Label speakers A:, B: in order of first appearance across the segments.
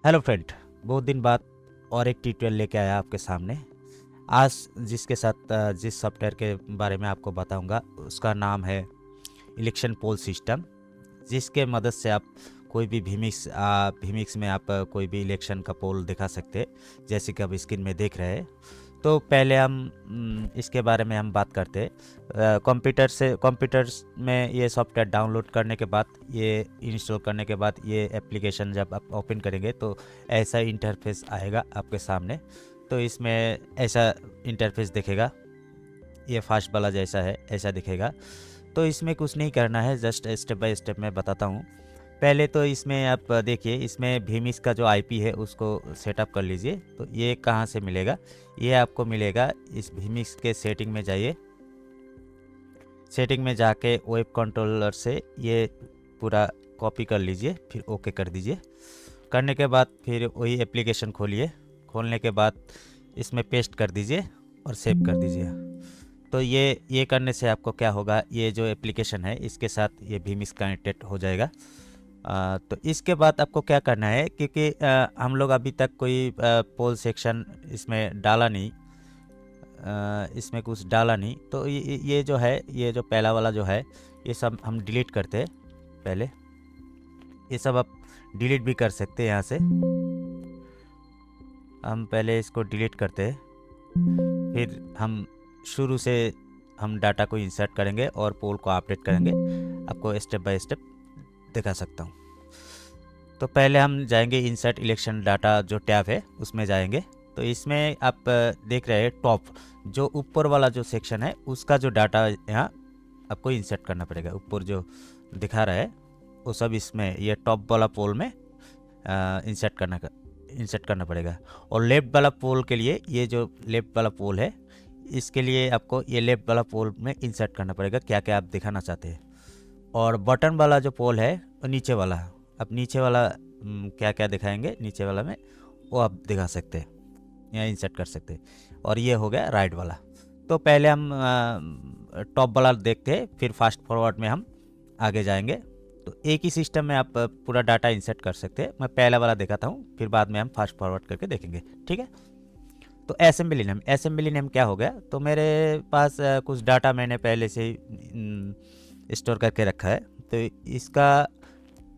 A: Hello friend, बहुत दिन बाद और एक ट्यूटोरियल लेके आया आपके सामने। आज जिस सॉफ्टवेयर के बारे में आपको बताऊंगा उसका नाम है इलेक्शन पोल सिस्टम, जिसके मदद से आप कोई भी भीमिक्स में आप कोई भी इलेक्शन का पोल दिखा सकते हैं, जैसे कि आप स्क्रीन में देख रहे हैं। तो पहले हम इसके बारे में हम बात करते हैं। कंप्यूटर्स में ये सॉफ्टवेयर डाउनलोड करने के बाद, ये इंस्टॉल करने के बाद, ये एप्लीकेशन जब आप ओपन करेंगे तो ऐसा इंटरफेस आएगा आपके सामने। तो इसमें ऐसा इंटरफेस दिखेगा, ये फास्ट वाला जैसा है ऐसा दिखेगा। तो इसमें कुछ नहीं करना है, जस्ट स्टेप बाय स्टेप मैं बताता हूँ। पहले तो इसमें आप देखिए, इसमें भीमिक्स का जो आईपी है उसको सेटअप कर लीजिए। तो ये कहाँ से मिलेगा? ये आपको मिलेगा इस भीमिक्स के सेटिंग में जाइए। सेटिंग में जाके वेब कंट्रोलर से ये पूरा कॉपी कर लीजिए, फिर ओके कर दीजिए। करने के बाद फिर वही एप्लीकेशन खोलिए। खोलने के बाद इसमें पेस्ट कर दीजिए और सेव कर दीजिए। तो ये करने से आपको क्या होगा, ये जो एप्लीकेशन है इसके साथ ये भीमिक्स कनेक्टेड हो जाएगा। तो इसके बाद आपको क्या करना है, क्योंकि हम लोग अभी तक कोई पोल सेक्शन इसमें डाला नहीं, इसमें कुछ डाला नहीं। तो ये जो है, ये जो पहला वाला जो है, ये सब हम डिलीट करते हैं। पहले ये सब आप डिलीट भी कर सकते हैं। यहाँ से हम पहले इसको डिलीट करते हैं, फिर हम शुरू से हम डाटा को इंसर्ट करेंगे और पोल को अपडेट करेंगे। आपको स्टेप बाय स्टेप दिखा सकता हूँ। तो पहले हम जाएंगे इंसर्ट इलेक्शन डाटा जो टैब है उसमें जाएंगे। तो इसमें आप देख रहे हैं टॉप जो ऊपर वाला जो सेक्शन है उसका जो डाटा यहाँ आपको इंसर्ट करना पड़ेगा। ऊपर जो दिखा रहा है वो सब इसमें ये टॉप वाला पोल में इंसर्ट करना पड़ेगा। और लेफ्ट वाला पोल के लिए, ये जो लेफ्ट वाला पोल है इसके लिए आपको ये लेफ्ट वाला पोल में इंसर्ट करना पड़ेगा क्या क्या आप दिखाना चाहते हैं। और बटन वाला जो पोल है वो नीचे वाला, आप नीचे वाला क्या क्या दिखाएंगे नीचे वाला में वो आप दिखा सकते हैं, यहाँ इंसर्ट कर सकते हैं। और ये हो गया राइट वाला। तो पहले हम टॉप वाला देखते हैं, फिर फास्ट फॉरवर्ड में हम आगे जाएंगे। तो एक ही सिस्टम में आप पूरा डाटा इंसर्ट कर सकते हैं। मैं पहला वाला दिखाता हूँ, फिर बाद में हम फास्ट फॉरवर्ड करके देखेंगे, ठीक है। तो असेंबली नेम क्या हो गया, तो मेरे पास कुछ डाटा मैंने पहले से ही स्टोर करके रखा है। तो इसका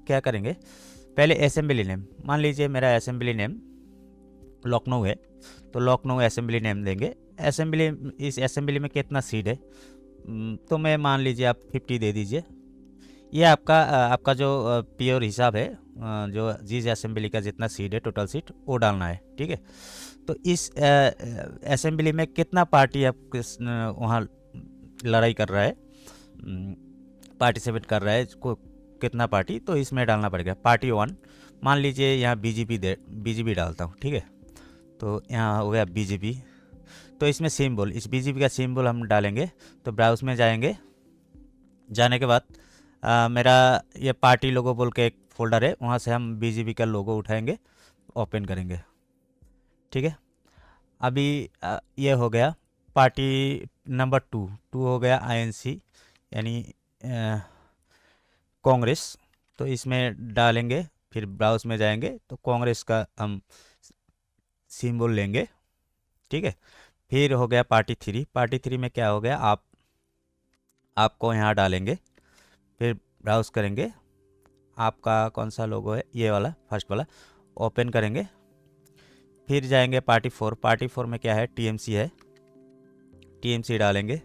A: क्या करेंगे, पहले असेंबली नेम, मान लीजिए मेरा असेंबली नेम लखनऊ है, तो लखनऊ असेंबली नेम देंगे। इस असेंबली में कितना सीट है, तो मैं मान लीजिए आप 50 दे दीजिए। ये आपका जो प्योर हिसाब है, जो जिस असेंबली का जितना सीट है टोटल सीट वो डालना है, ठीक है। तो इस असेंबली में कितना पार्टी आप वहाँ लड़ाई कर रहा है, पार्टिसिपेट कर रहा है कितना पार्टी, तो इसमें डालना पड़ेगा पार्टी 1। मान लीजिए यहाँ बीजेपी डालता हूँ, ठीक है। तो यहाँ हो गया बीजेपी। तो इसमें सिंबल, इस बीजेपी का सिंबल हम डालेंगे। तो ब्राउज में जाएंगे, जाने के बाद मेरा ये पार्टी लोगो बोल के एक फोल्डर है, वहाँ से हम बीजेपी का लोगो उठाएंगे, ओपन करेंगे, ठीक है। अभी ये हो गया पार्टी नंबर 2 हो गया आईएनसी यानी कांग्रेस। तो इसमें डालेंगे, फिर ब्राउज में जाएंगे तो कांग्रेस का हम सिंबल लेंगे, ठीक है। फिर हो गया पार्टी 3 में क्या हो गया, आपको यहाँ डालेंगे, फिर ब्राउज करेंगे, आपका कौन सा लोगो है, ये वाला फर्स्ट वाला, ओपन करेंगे। फिर जाएंगे पार्टी 4 में क्या है, टीएमसी है, टीएमसी डालेंगे।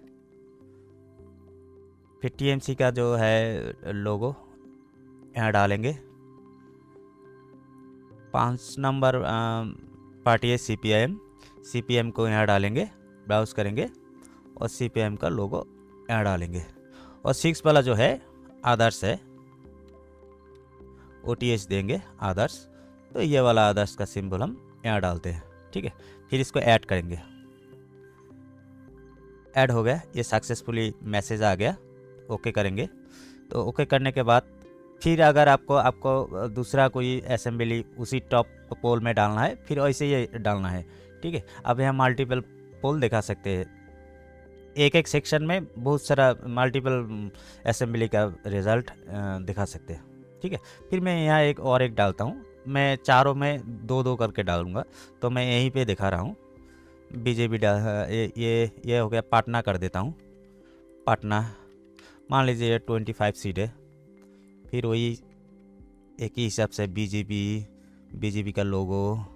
A: फिर टीएमसी का जो है लोगो यहाँ डालेंगे। 5 नंबर पार्टी है सीपीएम को यहाँ डालेंगे, ब्राउज करेंगे और सीपीएम का लोगो यहाँ डालेंगे। और 6 वाला जो है आदर्श है, ओटीएच देंगे आदर्श। तो ये वाला आदर्श का सिंबल हम यहाँ डालते हैं, ठीक है। फिर इसको ऐड करेंगे, ऐड हो गया, ये सक्सेसफुली मैसेज आ गया, ओके करेंगे। तो ओके करने के बाद फिर अगर आपको दूसरा कोई असेंबली उसी टॉप पोल में डालना है, फिर ऐसे ही डालना है, ठीक है। अब यहाँ मल्टीपल पोल दिखा सकते हैं, एक सेक्शन में बहुत सारा मल्टीपल असेंबली का रिजल्ट दिखा सकते हैं, ठीक है। फिर मैं यहाँ एक डालता हूँ, मैं चारों में दो दो करके डालूंगा, तो मैं यहीं पे दिखा रहा हूँ। बीजेपी ये हो गया, पाटना कर देता हूँ। पाटना मान लीजिए 25 सीट है। फिर वही एक ही हिसाब से बीजेपी का लोगो,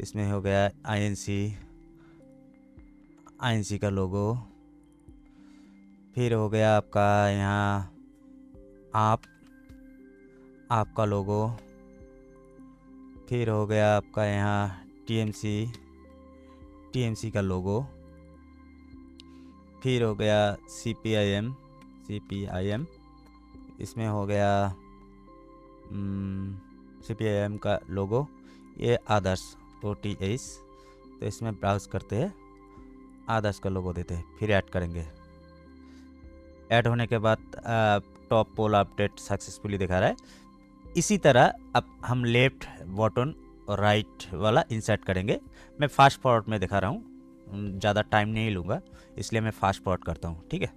A: इसमें हो गया आईएनसी का लोगो। फिर हो गया आपका यहाँ आपका लोगो। फिर हो गया आपका यहाँ टीएमसी का लोगो। फिर हो गया सीपीआईएम, इसमें हो गया सीपीआईएम का लोगो। ये आदर्श OTS, तो इसमें ब्राउज करते हैं, आदर्श का लोगो देते हैं, फिर ऐड करेंगे। ऐड होने के बाद टॉप पोल अपडेट सक्सेसफुली दिखा रहा है। इसी तरह अब हम लेफ्ट बटन और राइट वाला इंसर्ट करेंगे। मैं फास्ट फॉरवर्ड में दिखा रहा हूँ, ज़्यादा टाइम नहीं लूँगा, इसलिए मैं फास्ट फॉरवर्ड करता हूँ, ठीक है।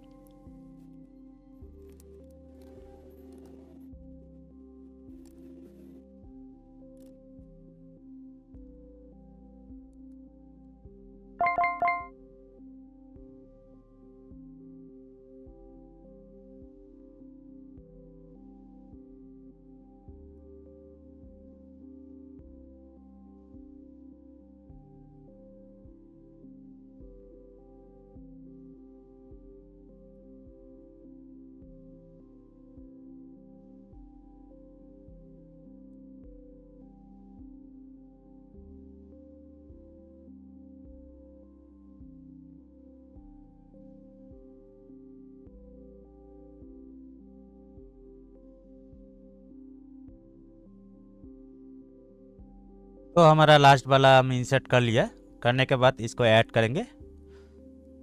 A: तो हमारा लास्ट वाला हम इंसर्ट कर लिया। करने के बाद इसको ऐड करेंगे,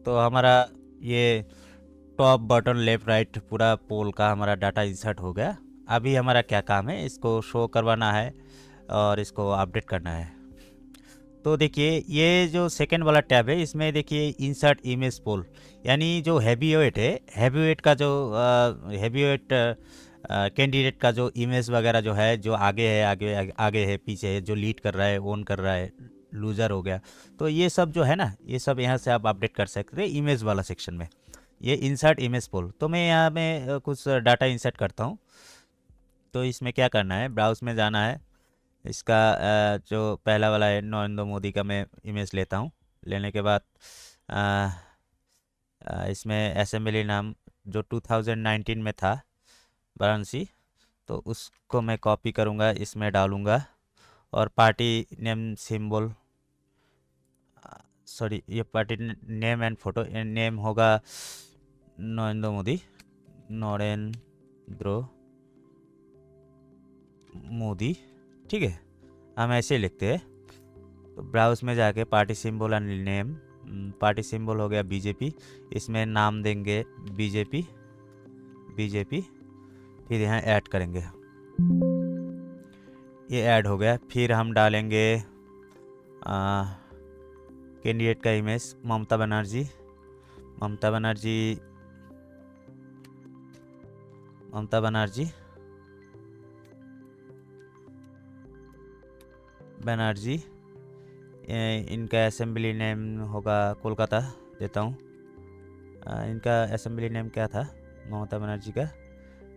A: तो हमारा ये टॉप बटन लेफ्ट राइट पूरा पोल का हमारा डाटा इंसर्ट हो गया। अभी हमारा क्या काम है, इसको शो करवाना है और इसको अपडेट करना है। तो देखिए ये जो सेकेंड वाला टैब है, इसमें देखिए इंसर्ट इमेज पोल, यानी जो हैवी वेट है, हैवी वेट का जो हैवी वेट कैंडिडेट का जो इमेज वगैरह जो है, जो आगे है आगे है पीछे है, जो लीड कर रहा है, ओन कर रहा है, लूज़र हो गया, तो ये सब जो है ना, ये सब यहाँ से आप अपडेट कर सकते हैं इमेज वाला सेक्शन में। ये इंसर्ट इमेज पोल, तो मैं यहाँ में कुछ डाटा इंसर्ट करता हूँ। तो इसमें क्या करना है, ब्राउज में जाना है। इसका जो पहला वाला है नरेंद्र मोदी का मैं इमेज लेता हूँ। लेने के बाद इसमें असेंबली नाम जो 2019 में था वाराणसी, तो उसको मैं कॉपी करूँगा, इसमें डालूँगा। और पार्टी नेम सिंबल, सॉरी, ये party name and photo name होगा नरेंद्र मोदी, ठीक है, हम ऐसे लिखते हैं। तो ब्राउज में जाके party symbol and name, party symbol हो गया बीजेपी, इसमें नाम देंगे बीजेपी, फिर यहाँ ऐड करेंगे, ये ऐड हो गया। फिर हम डालेंगे कैंडिडेट का इमेज, ममता बनर्जी, इनका असेंबली नेम होगा कोलकाता, देता हूँ। इनका असेंबली नेम क्या था, ममता बनर्जी का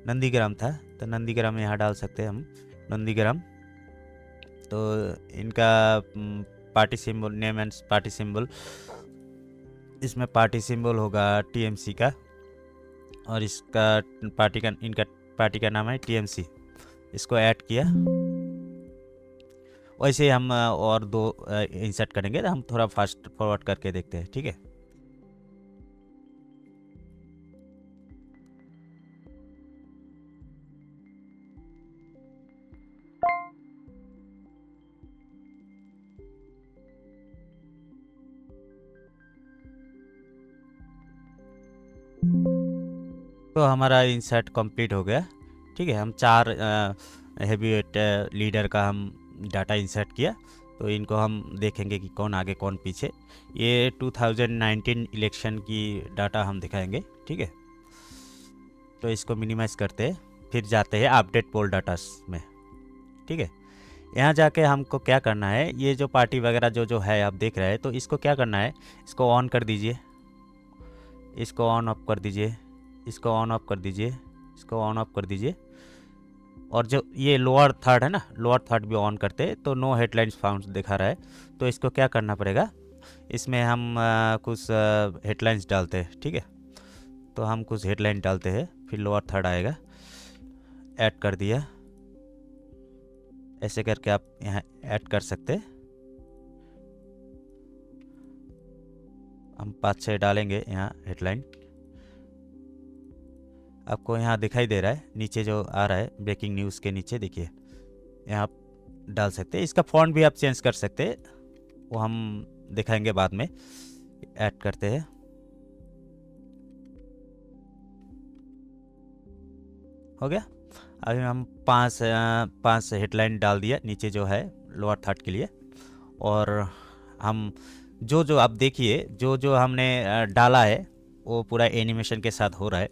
A: नंदीग्राम था, तो नंदीग्राम यहाँ डाल सकते हैं हम, नंदीग्राम। तो इनका party symbol name and party symbol, इसमें पार्टी सिंबल होगा टीएमसी का, और इसका इनका पार्टी का नाम है टीएमसी, इसको ऐड किया। वैसे हम और दो इंसर्ट करेंगे, तो हम थोड़ा फास्ट फॉरवर्ड करके देखते हैं, ठीक है। तो हमारा इंसर्ट कंप्लीट हो गया, ठीक है। हम 4 हैवीवेट लीडर का हम डाटा इंसर्ट किया, तो इनको हम देखेंगे कि कौन आगे कौन पीछे। ये 2019 इलेक्शन की डाटा हम दिखाएंगे, ठीक है। तो इसको मिनिमाइज करते हैं, फिर जाते हैं अपडेट पोल डाटा में, ठीक है। यहाँ जाके हमको क्या करना है, ये जो पार्टी वगैरह जो जो है आप देख रहे हैं, तो इसको क्या करना है, इसको ऑन कर दीजिए, इसको ऑन ऑफ कर दीजिए, इसको ऑन ऑफ कर दीजिए, इसको ऑन ऑफ कर दीजिए। और जो ये लोअर थर्ड है ना, लोअर थर्ड भी ऑन करते तो नो हेडलाइंस फाउंड दिखा रहा है। तो इसको क्या करना पड़ेगा, इसमें हम कुछ हेडलाइंस डालते हैं, ठीक है। तो हम कुछ हेडलाइन डालते हैं, फिर लोअर थर्ड आएगा, ऐड कर दिया। ऐसे करके आप यहाँ ऐड कर सकते हैं। हम 5-6 डालेंगे यहाँ हेडलाइन। आपको यहाँ दिखाई दे रहा है नीचे जो आ रहा है ब्रेकिंग न्यूज़ के नीचे, देखिए यहाँ आप डाल सकते हैं। इसका फॉन्ट भी आप चेंज कर सकते हैं, वो हम दिखाएंगे बाद में। ऐड करते हैं, हो गया। अभी हम पांच हेडलाइन डाल दिया नीचे जो है लोअर थर्ड के लिए। और हम जो जो आप देखिए जो जो हमने डाला है वो पूरा एनिमेशन के साथ हो रहा है।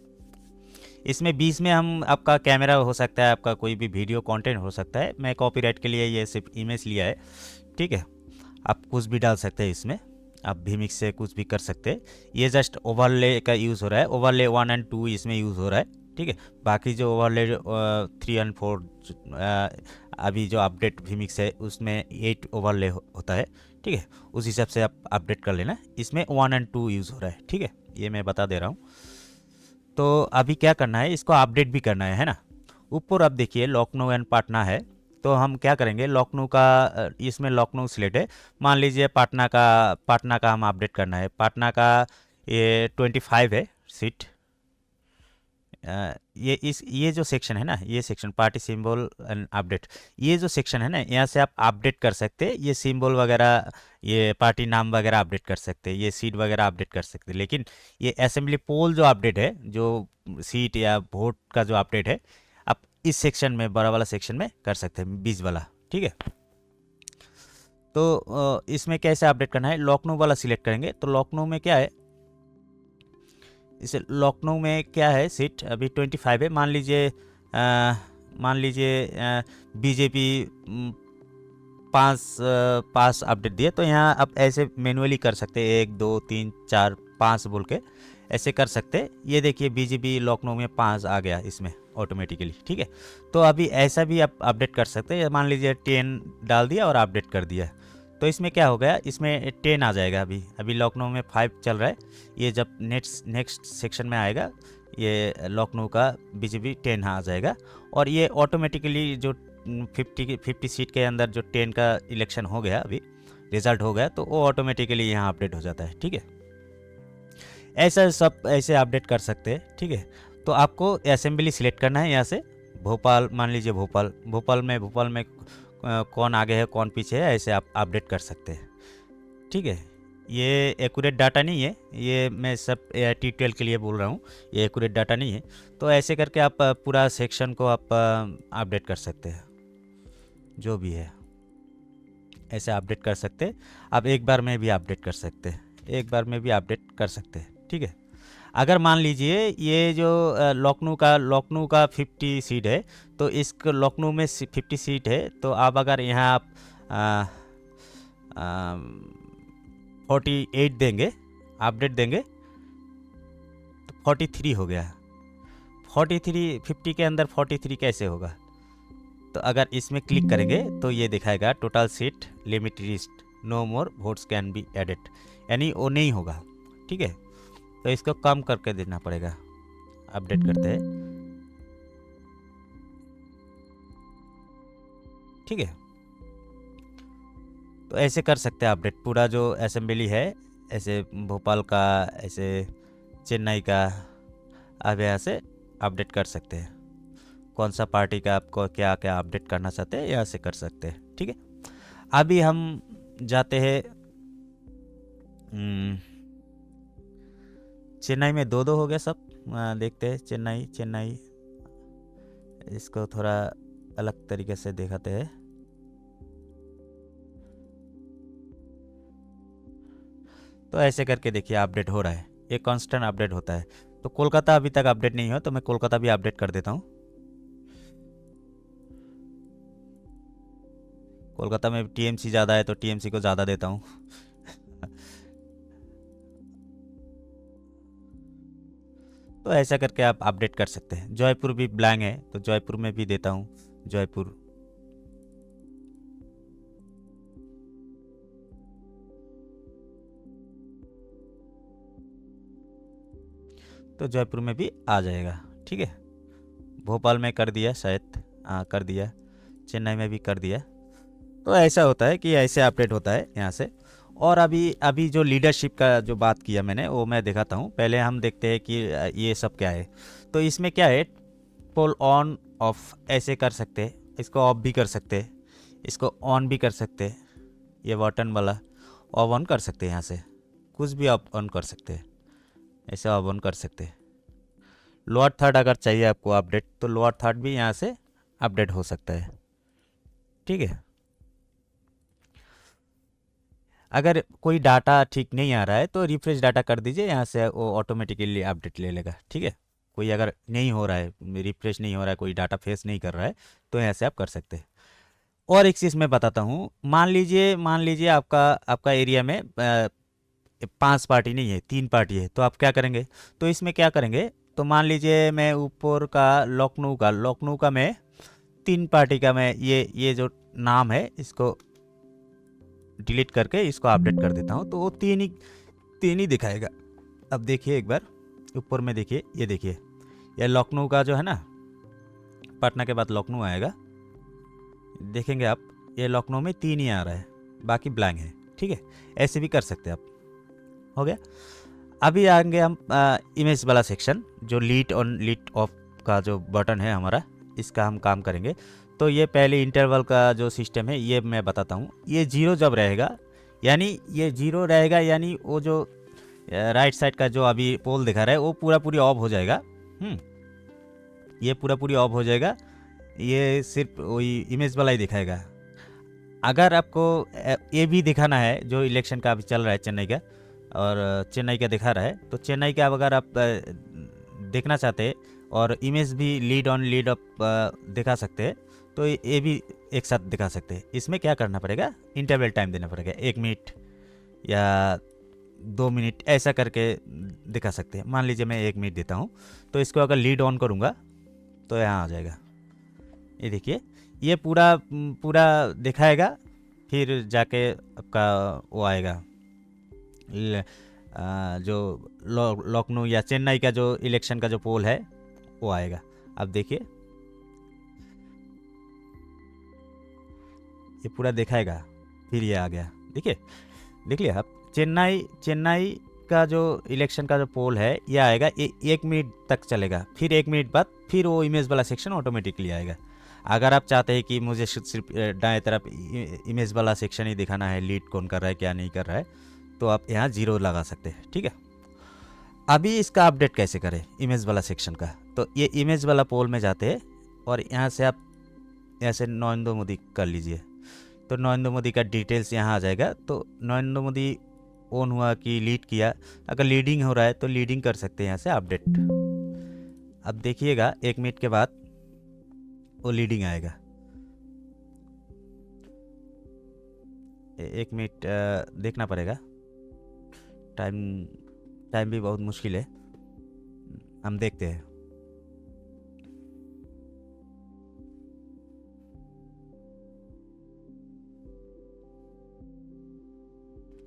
A: इसमें बीच में हम आपका कैमरा हो सकता है, आपका कोई भी वीडियो कंटेंट हो सकता है। मैं कॉपीराइट के लिए ये सिर्फ इमेज लिया है, ठीक है। आप कुछ भी डाल सकते हैं इसमें, आप vmix से कुछ भी कर सकते हैं। ये जस्ट ओवरले का यूज़ हो रहा है, ओवरले 1 और 2 इसमें यूज़ हो रहा है, ठीक है। बाकी जो ओवरले 3 और 4 अभी जो अपडेट vmix है उसमें 8 ओवरले होता है, ठीक है। उस हिसाब से आप अपडेट कर लेना। इसमें 1 और 2 यूज़ हो रहा है, ठीक है, ये मैं बता दे रहा हूँ। तो अभी क्या करना है, इसको अपडेट भी करना है ना। ऊपर आप देखिए लखनऊ एंड पटना है, तो हम क्या करेंगे, लखनऊ का इसमें लखनऊ सिलेक्ट है। मान लीजिए पटना का हम अपडेट करना है। पटना का ये 25 है सीट। ये जो सेक्शन है ना, ये section party symbol and update, ये जो सेक्शन है ना, यहाँ से आप अपडेट कर सकते हैं। ये सिंबल वगैरह, ये पार्टी नाम वगैरह अपडेट कर सकते हैं, ये सीट वगैरह अपडेट कर सकते हैं। लेकिन ये असेंबली पोल जो अपडेट है, जो सीट या वोट का जो अपडेट है, आप इस सेक्शन में, बड़ा वाला सेक्शन में कर सकते हैं, 20 वाला, ठीक है। तो इसमें कैसे अपडेट करना है, लखनऊ वाला सिलेक्ट करेंगे। तो लखनऊ में क्या है, इसे लखनऊ में क्या है, सीट अभी 25 है। मान लीजिए बीजेपी 5 अपडेट दिए, तो यहाँ आप ऐसे मैनुअली कर सकते हैं, 1 2 3 4 5 बोल के ऐसे कर सकते हैं। ये देखिए बीजेपी लखनऊ में 5 आ गया इसमें ऑटोमेटिकली, ठीक है। तो अभी ऐसा भी आप अपडेट कर सकते हैं। मान लीजिए 10 डाल दिया और अपडेट कर दिया, तो इसमें क्या हो गया, इसमें 10 आ जाएगा। अभी लखनऊ में 5 चल रहा है। ये जब नेक्स्ट सेक्शन में आएगा, ये लखनऊ का बीजेपी 10 आ जाएगा। और ये ऑटोमेटिकली जो 50 सीट के अंदर जो 10 का इलेक्शन हो गया, अभी रिजल्ट हो गया, तो वो ऑटोमेटिकली यहाँ अपडेट हो जाता है, ठीक है। ऐसा सब ऐसे अपडेट कर सकते हैं, ठीक है। तो आपको असेंबली सिलेक्ट करना है यहाँ से। भोपाल, मान लीजिए भोपाल में कौन आगे है कौन पीछे है, ऐसे आप अपडेट कर सकते हैं, ठीक है। ये एक्यूरेट डाटा नहीं है, ये मैं सब ट्यूटोरियल के लिए बोल रहा हूँ, ये एक्यूरेट डाटा नहीं है। तो ऐसे करके आप पूरा सेक्शन को आप अपडेट कर सकते हैं, जो भी है ऐसे अपडेट कर सकते हैं। आप एक बार में भी अपडेट कर सकते हैं, ठीक है। अगर मान लीजिए ये जो लखनऊ का 50 सीट है, तो इस लखनऊ में 50 सीट है, तो आप अगर यहाँ आप 48 देंगे, अपडेट देंगे, तो 43 हो गया। 43 50 के अंदर 43 कैसे होगा। तो अगर इसमें क्लिक करेंगे तो ये दिखाएगा total seat limit reached, no more votes can be added, यानी वो नहीं होगा, ठीक है। तो इसको कम करके देना पड़ेगा। अपडेट करते हैं, ठीक है। तो ऐसे कर सकते हैं अपडेट। पूरा जो असेंबली है, ऐसे भोपाल का, ऐसे चेन्नई का, आप यहाँ से अपडेट कर सकते हैं। कौन सा पार्टी का आपको क्या क्या अपडेट करना चाहते हैं, यहाँ से कर सकते हैं, ठीक है। अभी हम जाते हैं चेन्नई में 2-2 हो गया सब। देखते हैं चेन्नई इसको थोड़ा अलग तरीके से दिखाते हैं। तो ऐसे करके देखिए अपडेट हो रहा है, ये कांस्टेंट अपडेट होता है। तो कोलकाता अभी तक अपडेट नहीं हुआ, तो मैं कोलकाता भी अपडेट कर देता हूँ। कोलकाता में टीएमसी ज़्यादा है तो टीएमसी को ज़्यादा देता हूँ। तो ऐसा करके आप अपडेट कर सकते हैं। जयपुर भी ब्लैंक है तो जयपुर में भी देता हूँ जयपुर। तो जयपुर में भी आ जाएगा, ठीक है। भोपाल में कर दिया शायद, हाँ कर दिया। चेन्नई में भी कर दिया। तो ऐसा होता है कि ऐसे अपडेट होता है यहाँ से। और अभी अभी जो लीडरशिप का जो बात किया मैंने वो मैं दिखाता हूँ। पहले हम देखते हैं कि ये सब क्या है। तो इसमें क्या है, पोल ऑन ऑफ ऐसे कर सकते हैं, इसको ऑफ भी कर सकते हैं, इसको ऑन भी कर सकते हैं। ये बटन वाला ऑफ ऑन कर सकते हैं, यहाँ से कुछ भी ऑफ ऑन कर सकते हैं, ऐसे ऑफ ऑन कर सकते हैं। लोअर थर्ड अगर चाहिए आपको अपडेट तो लोअर थर्ड भी यहाँ से अपडेट हो सकता है, ठीक है। अगर कोई डाटा ठीक नहीं आ रहा है तो रिफ्रेश डाटा कर दीजिए, यहाँ से वो ऑटोमेटिकली अपडेट ले लेगा, ठीक है। कोई अगर नहीं हो रहा है, रिफ्रेश नहीं हो रहा है, कोई डाटा फेस नहीं कर रहा है तो यहाँ से आप कर सकते हैं। और एक चीज़ मैं बताता हूँ, मान लीजिए आपका आपका एरिया में 5 पार्टी नहीं है, 3 पार्टी है, तो आप क्या करेंगे। तो इसमें क्या करेंगे, तो मान लीजिए मैं ऊपर का लखनऊ का मैं 3 पार्टी का मैं ये जो नाम है इसको डिलीट करके इसको अपडेट कर देता हूँ, तो वो तीन ही दिखाएगा। अब देखिए एक बार ऊपर में देखिए, ये देखिए ये लखनऊ का जो है ना, पटना के बाद लखनऊ आएगा, देखेंगे आप ये लखनऊ में 3 ही आ रहा है, बाकी ब्लैंक है, ठीक है। ऐसे भी कर सकते हैं आप। हो गया। अभी आएंगे हम इमेज वाला सेक्शन, जो लीड ऑन लीड ऑफ का जो बटन है हमारा, इसका हम काम करेंगे। तो ये पहले इंटरवल का जो सिस्टम है ये मैं बताता हूँ। ये 0 जब रहेगा, यानी ये 0 रहेगा, यानी वो जो राइट साइड का जो अभी पोल दिखा रहा है वो पूरा पूरी ऑफ हो जाएगा। ये पूरा पूरी ऑफ हो जाएगा, ये सिर्फ वही इमेज वाला ही दिखाएगा। अगर आपको ये भी दिखाना है जो इलेक्शन का अभी चल रहा है चेन्नई का, और चेन्नई का दिखा रहा है, तो चेन्नई का अगर आप देखना चाहते हैं और इमेज भी लीड ऑन लीड अप दिखा सकते हैं, तो ये भी एक साथ दिखा सकते हैं। इसमें क्या करना पड़ेगा, इंटरवल टाइम देना पड़ेगा, 1 मिनट या 2 मिनट ऐसा करके दिखा सकते हैं। मान लीजिए मैं 1 मिनट देता हूँ, तो इसको अगर लीड ऑन करूँगा तो यहाँ आ जाएगा। ये देखिए ये पूरा पूरा दिखाएगा, फिर जाके आपका वो आएगा जो लखनऊ या चेन्नई का जो इलेक्शन का जो पोल है वो आएगा। अब देखिए ये पूरा दिखाएगा, फिर ये आ गया, देखिए देख लिया आप। चेन्नई का जो इलेक्शन का जो पोल है ये आएगा, 1 मिनट तक चलेगा, फिर 1 मिनट बाद फिर वो इमेज वाला सेक्शन ऑटोमेटिकली आएगा। अगर आप चाहते हैं कि मुझे सिर्फ दाएं तरफ इमेज वाला सेक्शन ही दिखाना है, लीड कौन कर रहा है क्या नहीं कर रहा है, तो आप यहाँ 0 लगा सकते हैं, ठीक है। अभी इसका अपडेट कैसे करें इमेज वाला सेक्शन का, तो ये इमेज वाला पोल में जाते हैं और यहाँ से आप ऐसे नरेंद्र मोदी कर लीजिए, तो नरेंद्र मोदी का डिटेल्स यहाँ आ जाएगा। तो नरेंद्र मोदी ऑन हुआ कि लीड किया, अगर लीडिंग हो रहा है तो लीडिंग कर सकते हैं यहाँ से अपडेट। अब देखिएगा 1 मिनट के बाद वो लीडिंग आएगा। 1 मिनट देखना पड़ेगा, टाइम भी बहुत मुश्किल है, हम देखते हैं।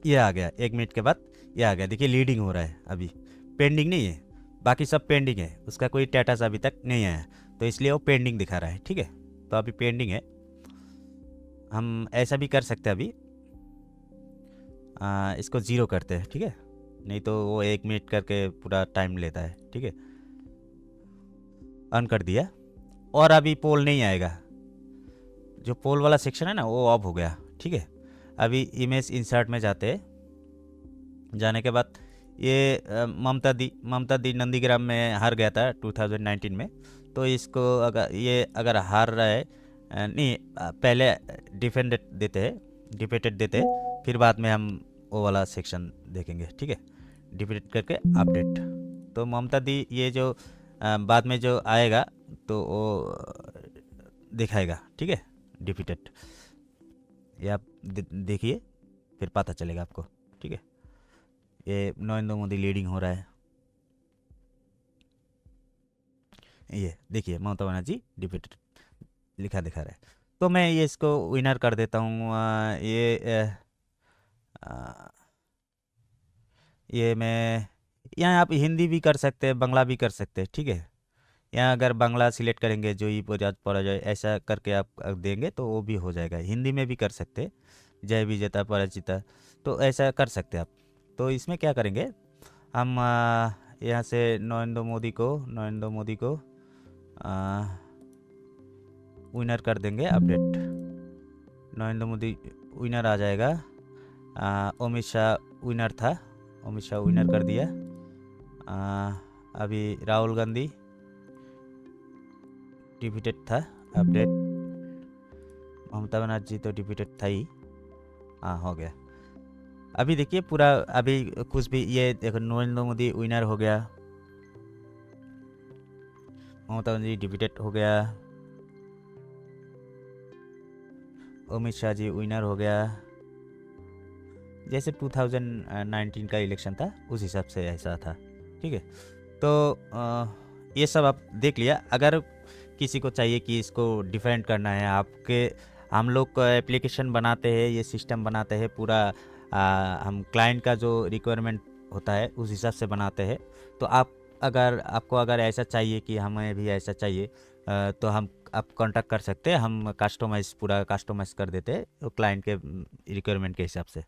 A: ये आ गया 1 मिनट के बाद, ये आ गया, देखिए लीडिंग हो रहा है, अभी पेंडिंग नहीं है, बाकी सब पेंडिंग है, उसका कोई स्टेटस अभी तक नहीं आया, तो इसलिए वो पेंडिंग दिखा रहा है, ठीक है। तो अभी पेंडिंग है, हम ऐसा भी कर सकते हैं अभी, इसको 0 करते हैं, ठीक है, नहीं तो वो 1 मिनट करके पूरा टाइम लेता है, ठीक है। ऑन कर दिया और अभी पोल नहीं आएगा, जो पोल वाला सेक्शन है ना वो ऑफ हो गया, ठीक है। अभी इमेज इंसर्ट में जाते हैं, जाने के बाद ये ममता दी नंदीग्राम में हार गया था 2019 में, तो इसको अगर हार रहा है नहीं, पहले डिफेटेड देते हैं, फिर बाद में हम वो वाला सेक्शन देखेंगे, ठीक है। डिफेटेड करके अपडेट, तो ममता दी ये जो बाद में जो आएगा तो वो दिखाएगा, ठीक है, डिफीटेड। ये आप देखिए, फिर पता चलेगा आपको। ठीक है, ये नरेंद्र मोदी लीडिंग हो रहा है, ये देखिए ममता बनर्जी डिफीटेड लिखा दिखा रहा है। तो मैं ये इसको विनर कर देता हूँ। ये मैं यहाँ आप हिंदी भी कर सकते हैं, बांग्ला भी कर सकते हैं। ठीक है, यहाँ अगर बांग्ला सिलेक्ट करेंगे जो ई पराजय ऐसा करके आप देंगे तो वो भी हो जाएगा। हिंदी में भी कर सकते हैं, जय विजेता पराजिता, तो ऐसा कर सकते हैं आप। तो इसमें क्या करेंगे हम, यहाँ से नरेंद्र मोदी को विनर कर देंगे अपडेट। नरेंद्र मोदी विनर आ जाएगा। अमित शाह विनर था, अमित शाह विनर कर दिया। अभी राहुल गांधी डिफीटेड था, अपडेट। ममता बनर्जी तो डिफीटेड था ही, हाँ हो गया। अभी देखिए पूरा, अभी कुछ भी, ये देखो नरेंद्र मोदी विनर हो गया, ममता बनर्जी डिफीटेड हो गया, अमित शाह जी विनर हो गया। जैसे 2019 का इलेक्शन था उस हिसाब से ऐसा था। ठीक है, तो ये सब आप देख लिया। अगर किसी को चाहिए कि इसको डिफरेंट करना है आपके, हम लोग एप्लीकेशन बनाते हैं, ये सिस्टम बनाते हैं पूरा, हम क्लाइंट का जो रिक्वायरमेंट होता है उस हिसाब से बनाते हैं। तो आपको अगर ऐसा चाहिए कि हमें भी ऐसा चाहिए, तो आप कांटेक्ट कर सकते हैं, हम पूरा कस्टमाइज़ कर देते हैं क्लाइंट के रिक्वायरमेंट के हिसाब से।